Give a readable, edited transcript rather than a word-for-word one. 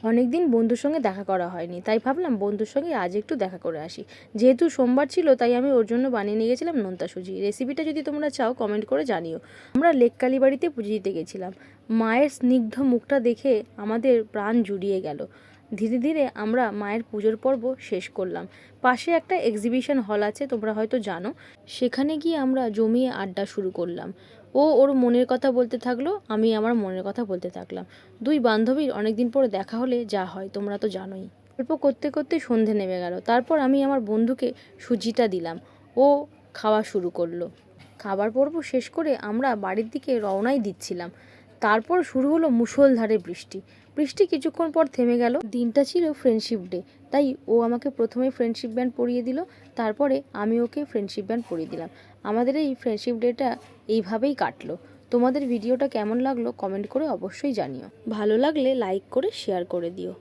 অনেক দিন বন্ধুর সঙ্গে দেখা করা হয়নি, তাই ভাবলাম বন্ধুর সঙ্গে আজ একটু দেখা করে আসি। যেহেতু সোমবার ছিল তাই আমি ওর জন্য বানিয়ে নিয়ে গেছিলাম নোনতা সুজি। রেসিপিটা যদি তোমরা চাও কমেন্ট করে জানিও। আমরা লেক কালীবাড়িতে পুজো দিতে গেছিলাম। মায়ের স্নিগ্ধ মুখটা দেখে আমাদের প্রাণ জুড়িয়ে গেল। ধীরে ধীরে আমরা মায়ের পুজোর পর্ব শেষ করলাম। পাশে একটা এক্সিবিশন হল আছে, তোমরা হয়তো জানো। সেখানে গিয়ে আমরা জমিয়ে আড্ডা শুরু করলাম। ও ওর মনের কথা বলতে থাকলো, আমি আমার মনের কথা বলতে থাকলাম। দুই বান্ধবীর অনেকদিন পরে দেখা হলে যা হয় তোমরা তো জানোই। গল্প করতে করতে সন্ধে নেমে গেল। তারপর আমি আমার বন্ধুকে সুজিটা দিলাম, ও খাওয়া শুরু করলো। খাবার পর্ব শেষ করে আমরা বাড়ির দিকে রওনাই দিচ্ছিলাম। তারপর শুরু হলো মুষলধারে বৃষ্টি। বৃষ্টি কিছুক্ষণ পর থেমে গেল। দিনটা ছিল ফ্রেন্ডশিপ ডে, তাই ও আমাকে প্রথমে ফ্রেন্ডশিপ ব্যান্ড পরিয়ে দিল, তারপরে আমি ওকে ফ্রেন্ডশিপ ব্যান্ড পরিয়ে দিলাম। আমাদের এই ফ্রেন্ডশিপ ডেটা এইভাবেই কাটলো। তোমাদের ভিডিওটা কেমন লাগলো কমেন্ট করে অবশ্যই জানিও। ভালো লাগলে লাইক করে শেয়ার করে দিও।